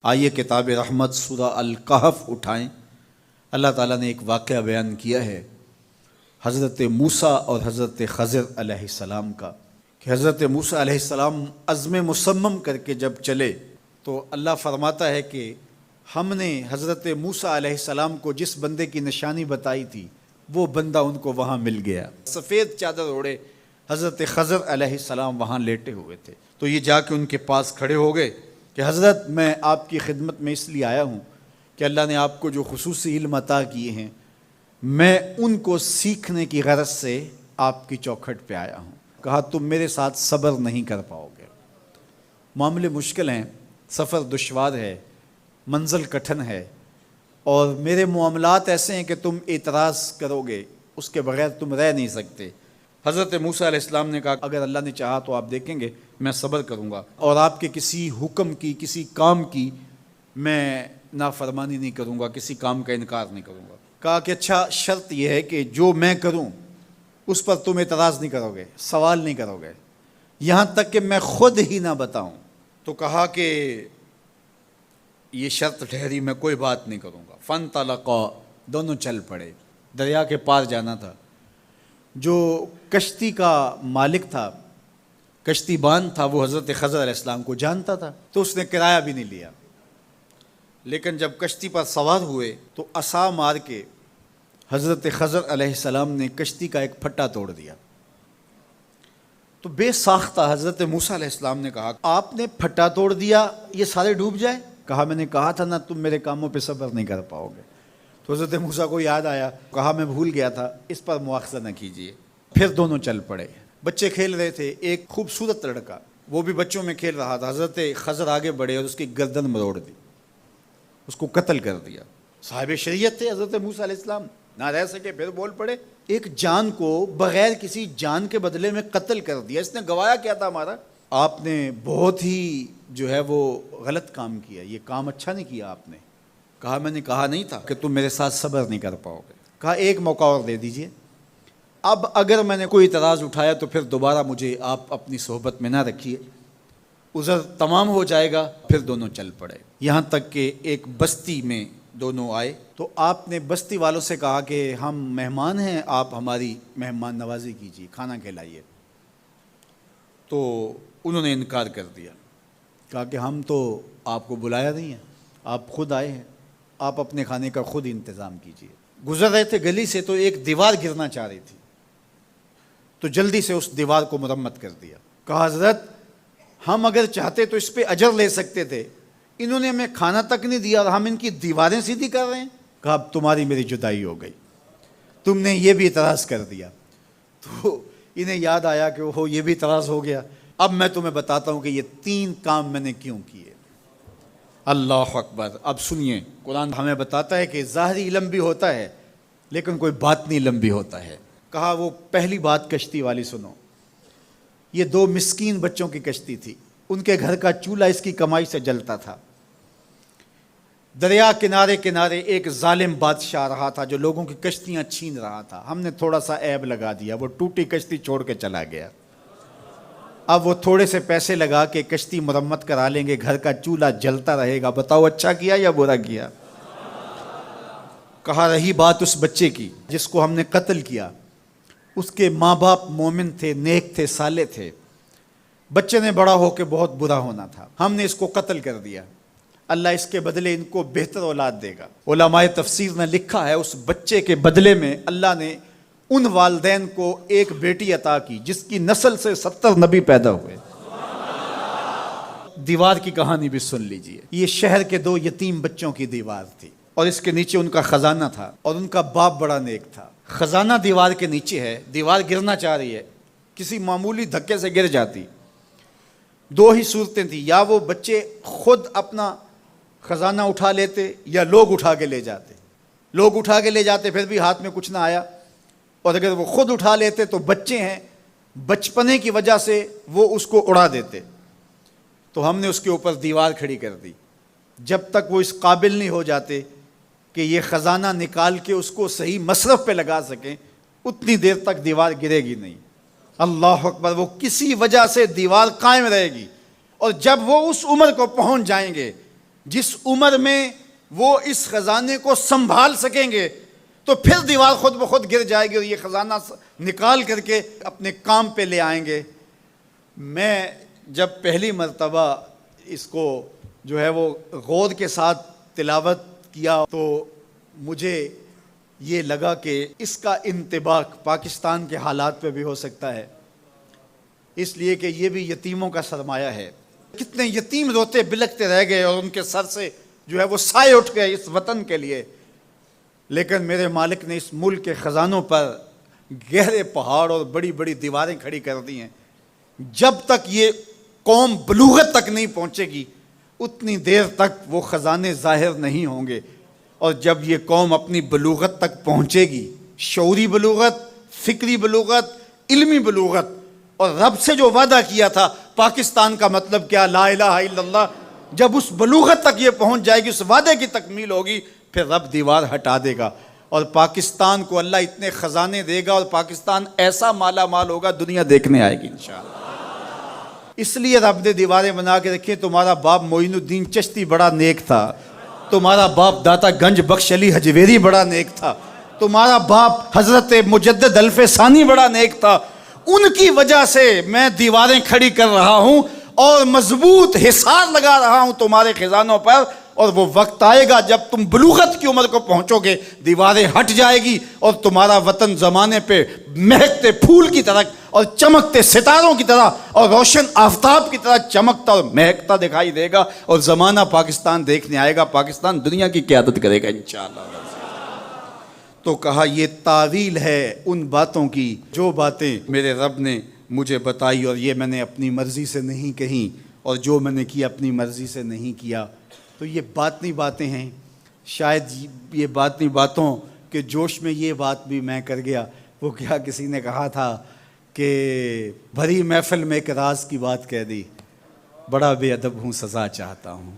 آئیے کتاب رحمت سورہ الکہف اٹھائیں۔ اللہ تعالیٰ نے ایک واقعہ بیان کیا ہے حضرت موسیٰ اور حضرت خضر علیہ السلام کا، کہ حضرت موسیٰ علیہ السلام عزم مصمم کر کے جب چلے تو اللہ فرماتا ہے کہ ہم نے حضرت موسیٰ علیہ السلام کو جس بندے کی نشانی بتائی تھی وہ بندہ ان کو وہاں مل گیا۔ سفید چادر اوڑھے حضرت خضر علیہ السلام وہاں لیٹے ہوئے تھے، تو یہ جا کے ان کے پاس کھڑے ہو گئے کہ حضرت میں آپ کی خدمت میں اس لیے آیا ہوں کہ اللہ نے آپ کو جو خصوصی علم عطا کیے ہیں میں ان کو سیکھنے کی غرض سے آپ کی چوکھٹ پہ آیا ہوں۔ کہا تم میرے ساتھ صبر نہیں کر پاؤ گے، معاملے مشکل ہیں، سفر دشوار ہے، منزل کٹھن ہے، اور میرے معاملات ایسے ہیں کہ تم اعتراض کرو گے اس کے بغیر تم رہ نہیں سکتے۔ حضرت موسیٰ علیہ السلام نے کہا اگر اللہ نے چاہا تو آپ دیکھیں گے میں صبر کروں گا اور آپ کے کسی حکم کی کسی کام کی میں نافرمانی نہیں کروں گا، کسی کام کا انکار نہیں کروں گا۔ کہا کہ اچھا شرط یہ ہے کہ جو میں کروں اس پر تم اعتراض نہیں کرو گے، سوال نہیں کرو گے، یہاں تک کہ میں خود ہی نہ بتاؤں۔ تو کہا کہ یہ شرط ٹھہری، میں کوئی بات نہیں کروں گا۔ فانطلقا، دونوں چل پڑے، دریا کے پار جانا تھا۔ جو کشتی کا مالک تھا، کشتی بان تھا، وہ حضرت خضر علیہ السلام کو جانتا تھا تو اس نے کرایہ بھی نہیں لیا، لیکن جب کشتی پر سوار ہوئے تو عصا مار کے حضرت خضر علیہ السلام نے کشتی کا ایک پھٹا توڑ دیا۔ تو بے ساختہ حضرت موسیٰ علیہ السلام نے کہا آپ نے پھٹا توڑ دیا، یہ سارے ڈوب جائے؟ کہا میں نے کہا تھا نا تم میرے کاموں پہ صبر نہیں کر پاؤ گے۔ تو حضرت موسیٰ کو یاد آیا، کہا میں بھول گیا تھا، اس پر مواخذہ نہ کیجیے۔ پھر دونوں چل پڑے، بچے کھیل رہے تھے، ایک خوبصورت لڑکا وہ بھی بچوں میں کھیل رہا تھا۔ حضرت خضر آگے بڑھے اور اس کی گردن مروڑ دی، اس کو قتل کر دیا۔ صاحب شریعت تھے حضرت موسیٰ علیہ السلام، نہ رہ سکے، پھر بول پڑے ایک جان کو بغیر کسی جان کے بدلے میں قتل کر دیا، اس نے گوایا کیا تھا ہمارا؟ آپ نے بہت ہی جو ہے وہ غلط کام کیا، یہ کام اچھا نہیں کیا آپ نے۔ کہا میں نے کہا نہیں تھا کہ تم میرے ساتھ صبر نہیں کر پاؤ گے۔ کہا ایک موقع اور دے دیجئے، اب اگر میں نے کوئی اعتراض اٹھایا تو پھر دوبارہ مجھے آپ اپنی صحبت میں نہ رکھیے، عذر تمام ہو جائے گا۔ پھر دونوں چل پڑے، یہاں تک کہ ایک بستی میں دونوں آئے تو آپ نے بستی والوں سے کہا کہ ہم مہمان ہیں، آپ ہماری مہمان نوازی کیجیے، کھانا کھلائیے۔ تو انہوں نے انکار کر دیا، کہا کہ ہم تو آپ کو بلایا نہیں ہے، آپ خود آئے ہیں، آپ اپنے کھانے کا خود انتظام کیجیے۔ گزر رہے تھے گلی سے تو ایک دیوار گرنا چاہ رہی تھی، تو جلدی سے اس دیوار کو مرمت کر دیا۔ کہا حضرت ہم اگر چاہتے تو اس پہ اجر لے سکتے تھے، انہوں نے ہمیں کھانا تک نہیں دیا اور ہم ان کی دیواریں سیدھی کر رہے ہیں۔ کہا اب تمہاری میری جدائی ہو گئی، تم نے یہ بھی اعتراض کر دیا۔ تو انہیں یاد آیا کہ وہ یہ بھی اعتراض ہو گیا، اب میں تمہیں بتاتا ہوں کہ یہ 3 کام میں نے کیوں کیے۔ اللہ اکبر۔ اب سنیے، قرآن ہمیں بتاتا ہے کہ ظاہری علم بھی ہوتا ہے لیکن کوئی باطنی علم بھی ہوتا ہے۔ کہا وہ پہلی بات کشتی والی سنو، یہ 2 مسکین بچوں کی کشتی تھی، ان کے گھر کا چولہا اس کی کمائی سے جلتا تھا۔ دریا کنارے کنارے ایک ظالم بادشاہ رہا تھا جو لوگوں کی کشتیاں چھین رہا تھا، ہم نے تھوڑا سا عیب لگا دیا، وہ ٹوٹی کشتی چھوڑ کے چلا گیا۔ اب وہ تھوڑے سے پیسے لگا کے کشتی مرمت کرا لیں گے، گھر کا چولہا جلتا رہے گا، بتاؤ اچھا کیا یا برا کیا؟ کہا رہی بات اس بچے کی جس کو ہم نے قتل کیا، اس کے ماں باپ مومن تھے، نیک تھے، صالح تھے، بچے نے بڑا ہو کے بہت برا ہونا تھا، ہم نے اس کو قتل کر دیا، اللہ اس کے بدلے ان کو بہتر اولاد دے گا۔ علماء تفسیر نے لکھا ہے اس بچے کے بدلے میں اللہ نے ان والدین کو ایک بیٹی عطا کی جس کی نسل سے 70 نبی پیدا ہوئے۔ دیوار کی کہانی بھی سن لیجئے، یہ شہر کے 2 یتیم بچوں کی دیوار تھی اور اس کے نیچے ان کا خزانہ تھا اور ان کا باپ بڑا نیک تھا۔ خزانہ دیوار کے نیچے ہے، دیوار گرنا چاہ رہی ہے، کسی معمولی دھکے سے گر جاتی۔ 2 ہی صورتیں تھیں، یا وہ بچے خود اپنا خزانہ اٹھا لیتے یا لوگ اٹھا کے لے جاتے۔ لوگ اٹھا کے لے جاتے پھر بھی ہاتھ میں کچھ نہ آیا، اور اگر وہ خود اٹھا لیتے تو بچے ہیں، بچپنے کی وجہ سے وہ اس کو اڑا دیتے۔ تو ہم نے اس کے اوپر دیوار کھڑی کر دی، جب تک وہ اس قابل نہیں ہو جاتے کہ یہ خزانہ نکال کے اس کو صحیح مصرف پہ لگا سکیں، اتنی دیر تک دیوار گرے گی نہیں۔ اللہ اکبر۔ وہ کسی وجہ سے دیوار قائم رہے گی، اور جب وہ اس عمر کو پہنچ جائیں گے جس عمر میں وہ اس خزانے کو سنبھال سکیں گے تو پھر دیوار خود بخود گر جائے گی اور یہ خزانہ نکال کر کے اپنے کام پہ لے آئیں گے۔ میں جب پہلی مرتبہ اس کو جو ہے وہ غور کے ساتھ تلاوت کیا تو مجھے یہ لگا کہ اس کا انطباق پاکستان کے حالات پہ بھی ہو سکتا ہے، اس لیے کہ یہ بھی یتیموں کا سرمایہ ہے۔ کتنے یتیم روتے بلکتے رہ گئے اور ان کے سر سے جو ہے وہ سائے اٹھ گئے اس وطن کے لیے، لیکن میرے مالک نے اس ملک کے خزانوں پر گہرے پہاڑ اور بڑی بڑی دیواریں کھڑی کر دی ہیں۔ جب تک یہ قوم بلوغت تک نہیں پہنچے گی اتنی دیر تک وہ خزانے ظاہر نہیں ہوں گے، اور جب یہ قوم اپنی بلوغت تک پہنچے گی، شعوری بلوغت، فکری بلوغت، علمی بلوغت، اور رب سے جو وعدہ کیا تھا پاکستان کا مطلب کیا، لا الہ الا اللہ، جب اس بلوغت تک یہ پہنچ جائے گی، اس وعدے کی تکمیل ہوگی، پھر رب دیوار ہٹا دے گا اور پاکستان کو اللہ اتنے خزانے دے گا اور پاکستان ایسا مالا مال ہوگا دنیا دیکھنے آئے گی انشاءاللہ۔ اس لیے رب نے دیواریں بنا کے رکھی۔ تمہارا باپ معین الدین چشتی بڑا نیک تھا، تمہارا باپ داتا گنج بخش علی حجویری بڑا نیک تھا، تمہارا باپ حضرت مجدد الف ثانی بڑا نیک تھا، ان کی وجہ سے میں دیواریں کھڑی کر رہا ہوں اور مضبوط حصار لگا رہا ہوں تمہارے خزانوں پر، اور وہ وقت آئے گا جب تم بلوغت کی عمر کو پہنچو گے دیواریں ہٹ جائے گی اور تمہارا وطن زمانے پہ مہکتے پھول کی طرح اور چمکتے ستاروں کی طرح اور روشن آفتاب کی طرح چمکتا اور مہکتا دکھائی دے گا، اور زمانہ پاکستان دیکھنے آئے گا، پاکستان دنیا کی قیادت کرے گا انشاءاللہ۔ تو کہا یہ تعویل ہے ان باتوں کی جو باتیں میرے رب نے مجھے بتائی، اور یہ میں نے اپنی مرضی سے نہیں کہیں، اور جو میں نے کیا اپنی مرضی سے نہیں کیا۔ تو یہ باطنی باتیں ہیں، شاید یہ باطنی باتوں کے جوش میں یہ بات بھی میں کر گیا۔ وہ کیا کسی نے کہا تھا کہ بھری محفل میں ایک راز کی بات کہہ دی، بڑا بے ادب ہوں سزا چاہتا ہوں۔